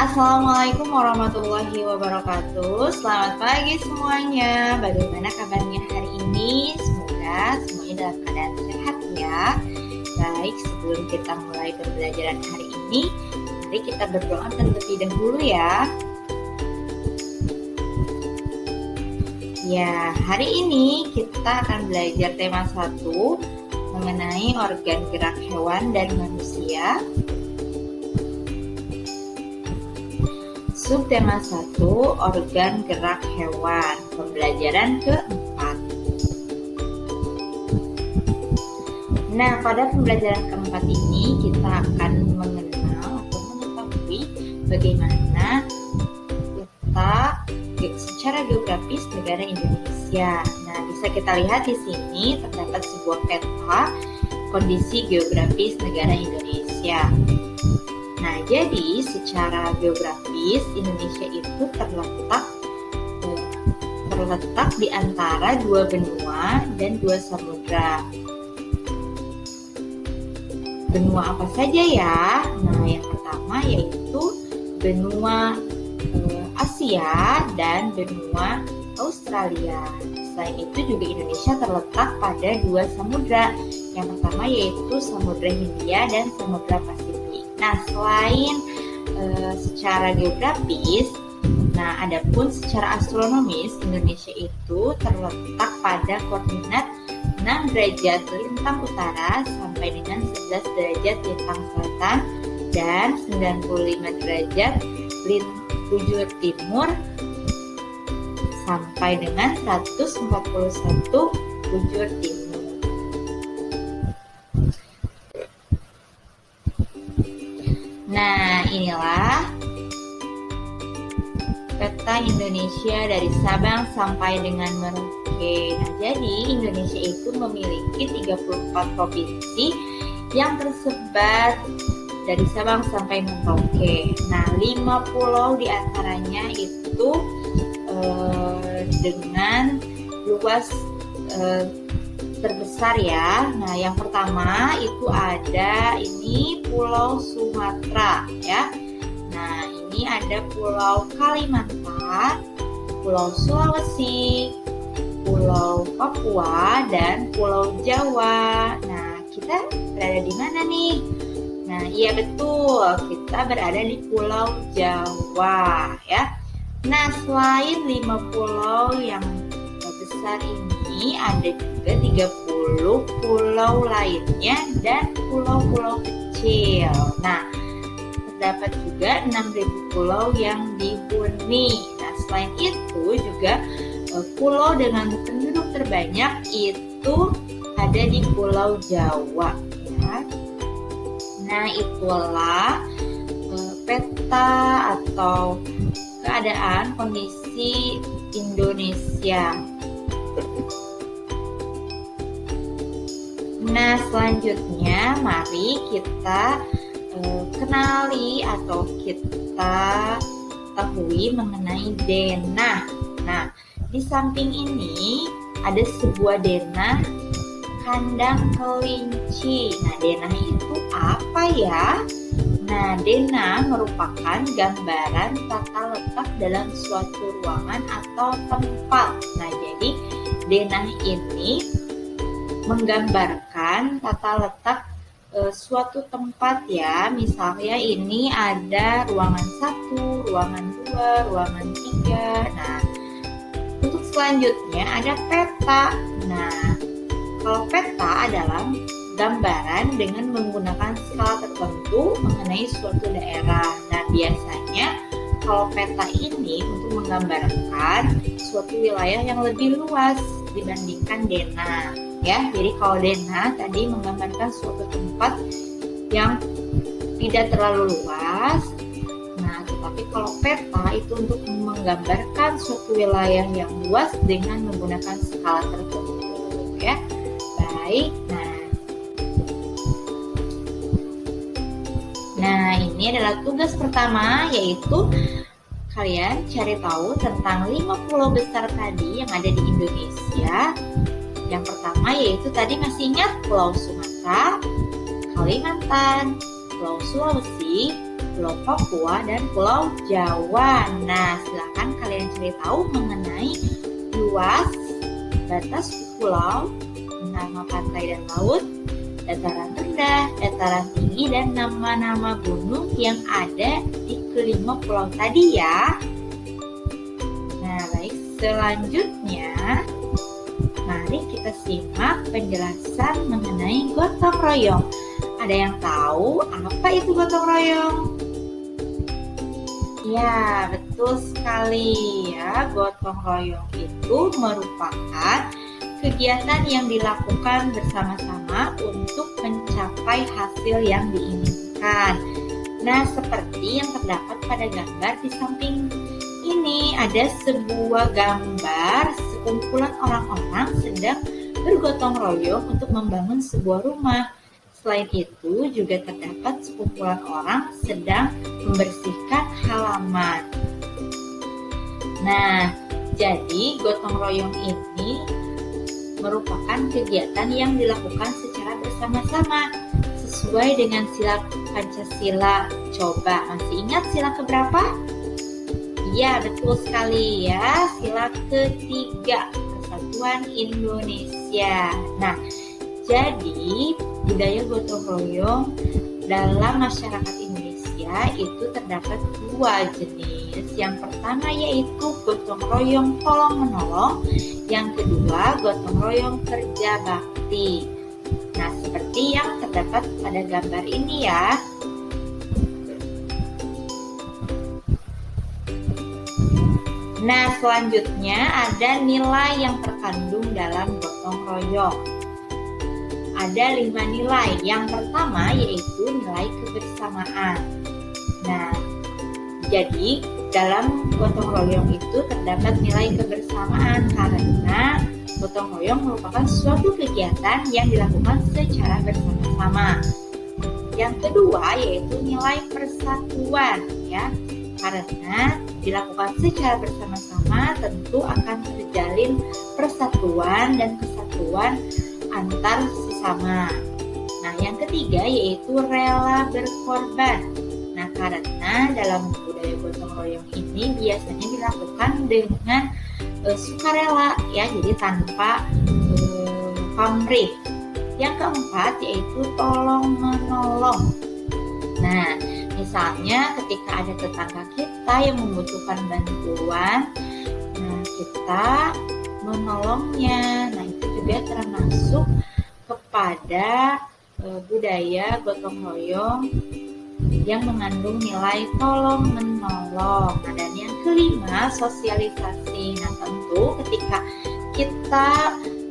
Assalamualaikum warahmatullahi wabarakatuh. Selamat pagi semuanya. Bagaimana kabarnya hari ini? Semoga semuanya dalam keadaan sehat ya. Baik, sebelum kita mulai pembelajaran hari ini, mari kita berdoa terlebih dahulu ya. Ya, hari ini kita akan belajar tema 1 mengenai organ gerak hewan dan manusia. Subtema 1, organ gerak hewan, pembelajaran keempat. Nah, pada pembelajaran keempat ini kita akan mengenal atau mengetahui bagaimana letak secara geografis negara Indonesia. Nah, bisa kita lihat di sini terdapat sebuah peta kondisi geografis negara Indonesia. Nah, jadi secara geografis Indonesia itu terletak di antara 2 benua dan 2 samudra. Benua apa saja ya? Nah, yang pertama yaitu benua Asia dan benua Australia. Selain itu juga Indonesia terletak pada 2 samudra. Yang pertama yaitu Samudra Hindia dan Samudra Pasifik. Nah, selain secara geografis, nah adapun secara astronomis Indonesia itu terletak pada koordinat 6 derajat lintang utara sampai dengan 11 derajat lintang selatan dan 95 derajat bujur timur sampai dengan 141 bujur timur. Nah, inilah peta Indonesia dari Sabang sampai dengan Merauke. Nah, jadi Indonesia itu memiliki 34 provinsi yang tersebar dari Sabang sampai Merauke. Nah, 5 pulau diantaranya itu dengan luas terbesar ya. Nah, yang pertama itu ada Pulau Sumatera ya. Nah, ini ada Pulau Kalimantan, Pulau Sulawesi, Pulau Papua dan Pulau Jawa. Nah, kita berada di mana nih? Nah, iya betul, kita berada di Pulau Jawa ya. Nah, selain 5 pulau yang besar ini, ada juga 30 pulau lainnya dan pulau-pulau kecil. Nah, terdapat juga 6.000 pulau yang dihuni. Nah, selain itu juga pulau dengan penduduk terbanyak itu ada di Pulau Jawa ya. Nah, itulah peta atau keadaan kondisi Indonesia. Nah, selanjutnya mari kita kenali atau kita ketahui mengenai denah. Nah, di samping ini ada sebuah denah kandang kelinci. Nah, denah itu apa ya? Nah, denah merupakan gambaran tata letak dalam suatu ruangan atau tempat. Nah, jadi denah ini menggambarkan tata letak suatu tempat ya. Misalnya ini ada ruangan 1, ruangan 2, ruangan 3. Nah, untuk selanjutnya ada peta. Nah, kalau peta adalah gambaran dengan menggunakan skala tertentu mengenai suatu daerah. Nah, biasanya kalau peta ini untuk menggambarkan suatu wilayah yang lebih luas dibandingkan denah ya. Jadi kalau denah tadi menggambarkan suatu tempat yang tidak terlalu luas. Nah, tetapi kalau peta itu untuk menggambarkan suatu wilayah yang luas dengan menggunakan skala tertentu ya. Baik. Nah, ini adalah tugas pertama, yaitu kalian cari tahu tentang 5 pulau besar tadi yang ada di Indonesia. Yang pertama yaitu tadi masih ingat Pulau Sumatera, Kalimantan, Pulau Sulawesi, Pulau Papua, dan Pulau Jawa. Nah, silakan kalian cari tahu mengenai luas, batas pulau, nama pantai dan laut, dataran rendah, dataran tinggi, dan nama-nama gunung yang ada di kelima pulau tadi ya. Nah, baik, selanjutnya mari kita simak penjelasan mengenai gotong royong. Ada yang tahu apa itu gotong royong? Ya, betul sekali ya. Gotong royong itu merupakan kegiatan yang dilakukan bersama-sama untuk mencapai hasil yang diinginkan. Nah, seperti yang terdapat pada gambar di samping ini, ada sebuah gambar sekumpulan orang-orang sedang bergotong royong untuk membangun sebuah rumah. Selain itu, juga terdapat sekumpulan orang sedang membersihkan halaman. Nah, jadi gotong royong ini merupakan kegiatan yang dilakukan secara bersama-sama sesuai dengan sila Pancasila. Coba, masih ingat sila keberapa? Iya, betul sekali ya, sila ketiga, Persatuan Indonesia. Nah, jadi budaya gotong royong dalam masyarakat Indonesia itu terdapat dua jenis. Yang pertama yaitu gotong royong tolong-menolong, yang kedua gotong royong kerja bakti. Nah, seperti yang terdapat pada gambar ini ya. Nah, selanjutnya ada nilai yang terkandung dalam gotong royong. Ada 5 nilai. Yang pertama yaitu nilai kebersamaan. Nah, jadi dalam gotong royong itu terdapat nilai kebersamaan karena gotong royong merupakan suatu kegiatan yang dilakukan secara bersama-sama. Yang kedua yaitu nilai persatuan ya. Karena dilakukan secara bersama-sama tentu akan terjalin persatuan dan kesatuan antar sesama. Nah, yang ketiga yaitu rela berkorban. Nah, karena dalam budaya gotong royong ini biasanya dilakukan dengan sukarela ya, jadi tanpa pamrih. Yang keempat yaitu tolong menolong. Nah, misalnya ketika ada tetangga kita yang membutuhkan bantuan, nah kita menolongnya. Nah, itu juga termasuk kepada budaya gotong royong yang mengandung nilai tolong menolong. Nah, dan yang kelima sosialisasi. Nah, tentu ketika kita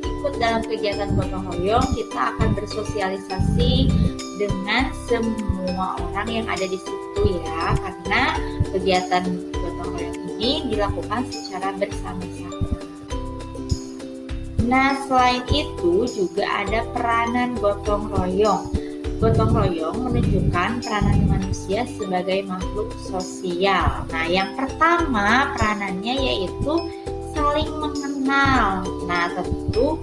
ikut dalam kegiatan gotong royong, kita akan bersosialisasi dengan semua orang yang ada di situ ya, karena kegiatan gotong royong ini dilakukan secara bersama-sama. Nah, selain itu juga ada peranan gotong royong. Gotong royong menunjukkan peranan manusia sebagai makhluk sosial. Nah, yang pertama peranannya yaitu saling mengenal. Nah, tentu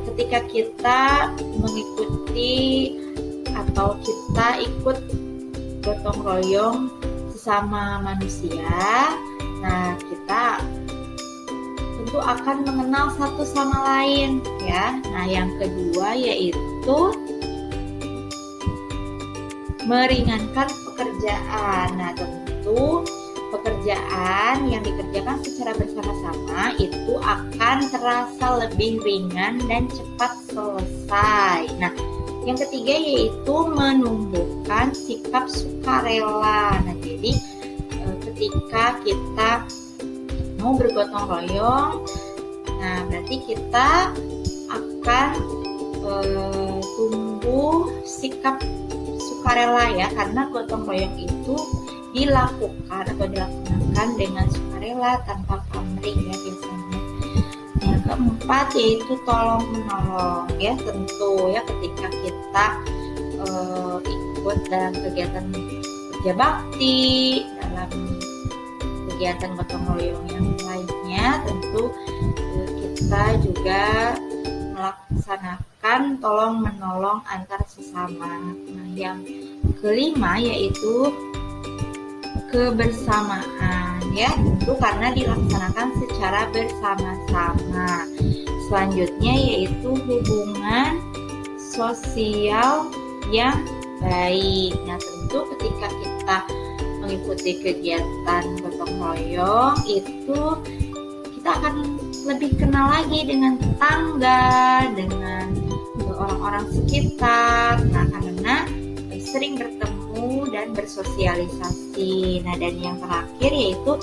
ketika kita mengikuti atau kita ikut gotong royong sesama manusia, nah kita tentu akan mengenal satu sama lain ya. Nah, yang kedua yaitu meringankan pekerjaan. Nah, tentu pekerjaan yang dikerjakan secara bersama-sama itu akan terasa lebih ringan dan cepat selesai. Nah, yang ketiga yaitu menumbuhkan sikap sukarela. Nah, jadi ketika kita mau bergotong royong, nah berarti kita akan tumbuh sikap sukarela ya, karena gotong royong itu dilakukan atau dilaksanakan dengan sukarela tanpa pamrih ya biasanya. Yang keempat yaitu tolong menolong ya, tentu ya ketika kita ikut dalam kegiatan kerja bakti, dalam kegiatan gotong royong yang lainnya, tentu kita juga melaksanakan tolong menolong antar sesama. Nah, yang kelima yaitu kebersamaan ya, tentu karena dilaksanakan secara bersama-sama. Selanjutnya yaitu hubungan sosial yang baik. Nah, tentu ketika kita mengikuti kegiatan gotong royong itu kita akan lebih kenal lagi dengan tetangga, dengan orang-orang sekitar. Nah, karena sering bertemu dan bersosialisasi. Nah, dan yang terakhir yaitu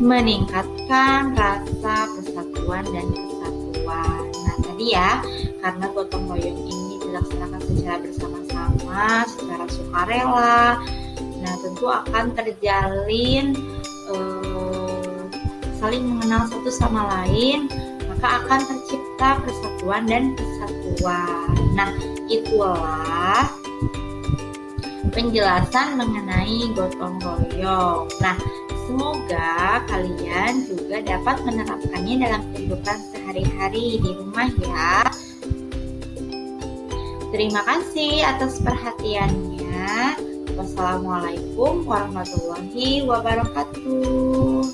meningkatkan rasa persatuan dan kesatuan. Nah, tadi ya, karena gotong royong ini dilaksanakan secara bersama-sama, secara sukarela. Nah, tentu akan terjalin saling mengenal satu sama lain, maka akan tercipta persatuan dan kesatuan. Nah, itulah penjelasan mengenai gotong royong. Nah, semoga kalian juga dapat menerapkannya dalam kehidupan sehari-hari di rumah ya. Terima kasih atas perhatiannya. Wassalamualaikum warahmatullahi wabarakatuh.